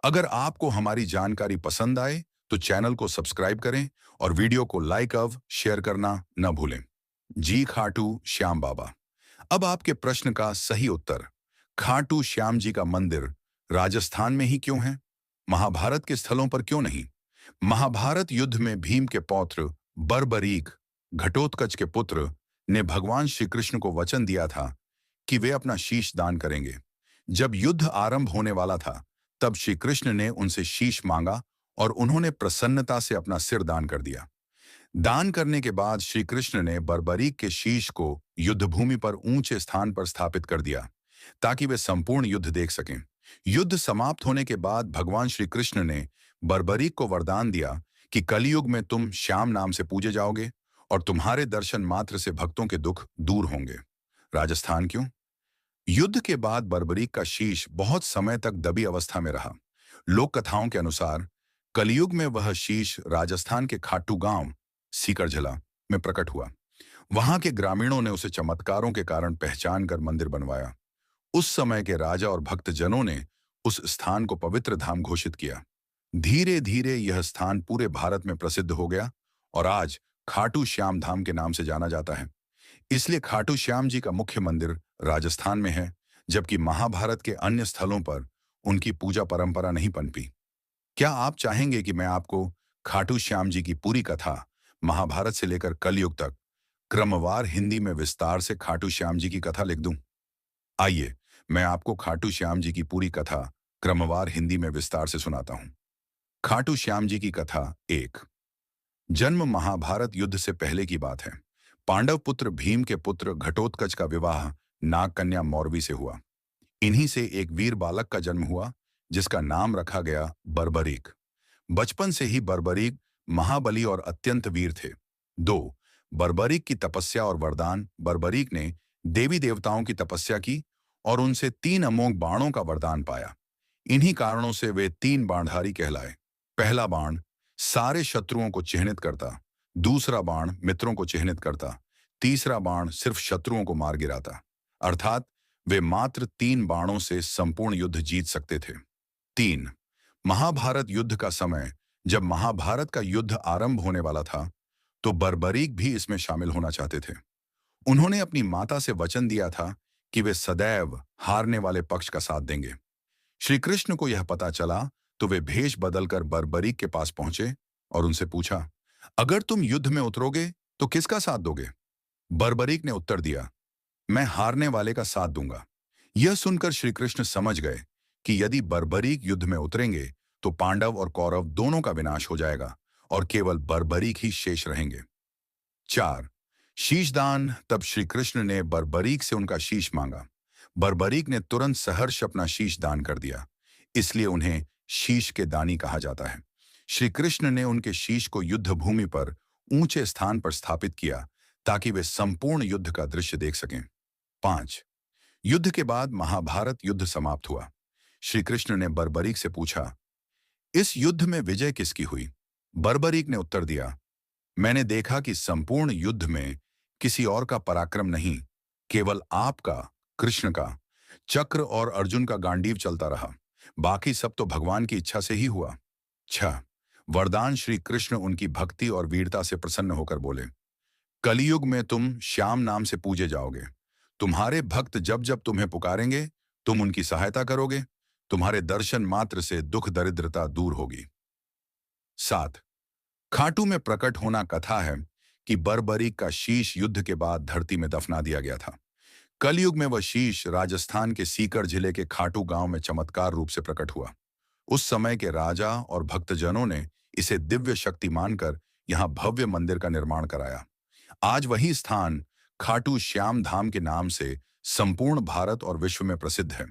अगर आपको हमारी जानकारी पसंद आए तो चैनल को सब्सक्राइब करें और वीडियो को लाइक और शेयर करना न भूलें। जी खाटू श्याम बाबा। अब आपके प्रश्न का सही उत्तर। खाटू श्याम जी का मंदिर राजस्थान में ही क्यों है? महाभारत के स्थलों पर क्यों नहीं? महाभारत युद्ध में भीम के पौत्र बर्बरीक, घटोत्कच के पुत्र, ने भगवान श्री कृष्ण को वचन दिया था कि वे अपना शीश दान करेंगे। जब युद्ध आरंभ होने वाला था, तब श्री कृष्ण ने उनसे शीश मांगा और उन्होंने प्रसन्नता से अपना सिर दान कर दिया। दान करने के बाद श्री कृष्ण ने बर्बरीक के शीश को युद्धभूमि पर ऊंचे स्थान पर स्थापित कर दिया, ताकि वे संपूर्ण युद्ध देख सकें। युद्ध समाप्त होने के बाद भगवान श्री कृष्ण ने बर्बरीक को वरदान दिया कि कलयुग में तुम श्याम नाम से पूजे जाओगे और तुम्हारे दर्शन मात्र से भक्तों के दुख दूर होंगे। राजस्थान क्यों? युद्ध के बाद बर्बरीक का शीश बहुत समय तक दबी अवस्था में रहा। लोक कथाओं के अनुसार कलयुग में वह शीश राजस्थान के खाटू गांव सीकरझला में प्रकट हुआ। वहां के ग्रामीणों ने उसे चमत्कारों के कारण पहचान कर मंदिर बनवाया। उस समय के राजा और भक्तजनों ने उस स्थान को पवित्र धाम घोषित किया। धीरे धीरे यह स्थान पूरे भारत में प्रसिद्ध हो गया और आज खाटू श्याम धाम के नाम से जाना जाता है। इसलिए खाटू श्याम जी का मुख्य मंदिर राजस्थान में है, जबकि महाभारत के अन्य स्थलों पर उनकी पूजा परंपरा नहीं पनपी। क्या आप चाहेंगे कि मैं आपको खाटू श्याम जी की पूरी कथा महाभारत से लेकर कलयुग तक क्रमवार हिंदी में विस्तार से खाटू श्याम जी की कथा लिख दूं? आइए, मैं आपको खाटू श्याम जी की पूरी कथा क्रमवार हिंदी में विस्तार से सुनाता हूं। खाटू श्याम जी की कथा एक। जन्म महाभारत युद्ध से पहले की बात है। पांडव पुत्र भीम के पुत्र घटोत्कच का विवाह नाग कन्या मौरवी से हुआ। इन्हीं से एक वीर बालक का जन्म हुआ, जिसका नाम रखा गया बर्बरीक। बचपन से ही बर्बरीक महाबली और अत्यंत वीर थे। दो, बर्बरीक की तपस्या और वरदान। बर्बरीक ने देवी देवताओं की तपस्या की और उनसे 3 अमोघ बाणों का वरदान पाया। इन्हीं कारणों से वे 3 बाणधारी कहलाए। पहला बाण सारे शत्रुओं को चिह्नित करता, दूसरा बाण मित्रों को चिह्नित करता, तीसरा बाण सिर्फ शत्रुओं को मार गिराता। अर्थात वे मात्र 3 बाणों से संपूर्ण युद्ध जीत सकते थे। 3, महाभारत युद्ध का समय। जब महाभारत का युद्ध आरंभ होने वाला था, तो बर्बरीक भी इसमें शामिल होना चाहते थे। उन्होंने अपनी माता से वचन दिया था कि वे सदैव हारने वाले पक्ष का साथ देंगे। श्री कृष्ण को यह पता चला तो वे भेष बदलकर बर्बरीक के पास पहुंचे और उनसे पूछा, अगर तुम युद्ध में उतरोगे तो किसका साथ दोगे? बर्बरीक ने उत्तर दिया, मैं हारने वाले का साथ दूंगा। यह सुनकर श्री कृष्ण समझ गए कि यदि बर्बरीक युद्ध में उतरेंगे तो पांडव और कौरव दोनों का विनाश हो जाएगा और केवल बर्बरीक ही शेष रहेंगे। 4, शीशदान। तब श्री कृष्ण ने बर्बरीक से उनका शीश मांगा। बर्बरीक ने तुरंत सहर्ष अपना शीश दान कर दिया, इसलिए उन्हें शीश के दानी कहा जाता है। श्री कृष्ण ने उनके शीश को युद्ध भूमि पर ऊंचे स्थान पर स्थापित किया, ताकि वे संपूर्ण युद्ध का दृश्य देख सकें। 5, युद्ध के बाद महाभारत युद्ध समाप्त हुआ। श्री कृष्ण ने बर्बरीक से पूछा, इस युद्ध में विजय किसकी हुई? बर्बरीक ने उत्तर दिया, मैंने देखा कि संपूर्ण युद्ध में किसी और का पराक्रम नहीं, केवल आपका, कृष्ण का। चक्र और अर्जुन का गांडीव चलता रहा, बाकी सब तो भगवान की इच्छा से ही हुआ। 6, वरदान। श्री कृष्ण उनकी भक्ति और वीरता से प्रसन्न होकर बोले, कलयुग में तुम श्याम नाम से पूजे जाओगे। तुम्हारे भक्त जब जब तुम्हें पुकारेंगे, तुम उनकी सहायता करोगे। तुम्हारे दर्शन मात्र से दुख दरिद्रता दूर होगी। 7, खाटू में प्रकट होना। कथा है कि बर्बरीक का शीश युद्ध के बाद धरती में दफना दिया गया था। कलयुग में वह शीश राजस्थान के सीकर जिले के खाटू गांव में चमत्कार रूप से प्रकट हुआ। उस समय के राजा और भक्तजनों ने इसे दिव्य शक्ति मानकर यहाँ भव्य मंदिर का निर्माण कराया। आज वही स्थान खाटू श्याम धाम के नाम से संपूर्ण भारत और विश्व में प्रसिद्ध है।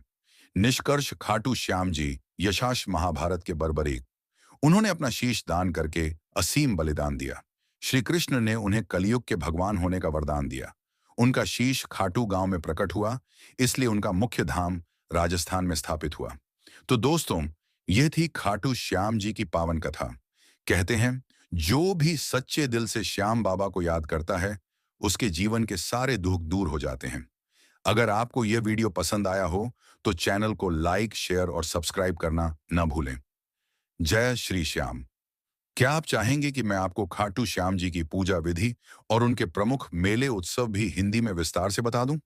निष्कर्ष, खाटू श्याम जी यशाश महाभारत के बर्बरीक। उन्होंने अपना शीश दान करके असीम बलिदान दिया। श्री कृष्ण ने उन्हें कलयुग के भगवान होने का वरदान दिया। उनका शीश खाटू गांव में प्रकट हुआ, इसलिए उनका मुख्य धाम राजस्थान में स्थापित हुआ। तो दोस्तों, यह थी खाटू श्याम जी की पावन कथा। कहते हैं, जो भी सच्चे दिल से श्याम बाबा को याद करता है, उसके जीवन के सारे दुख दूर हो जाते हैं। अगर आपको यह वीडियो पसंद आया हो तो चैनल को लाइक, शेयर और सब्सक्राइब करना न भूलें। जय श्री श्याम। क्या आप चाहेंगे कि मैं आपको खाटू श्याम जी की पूजा विधि और उनके प्रमुख मेले उत्सव भी हिंदी में विस्तार से बता दूं?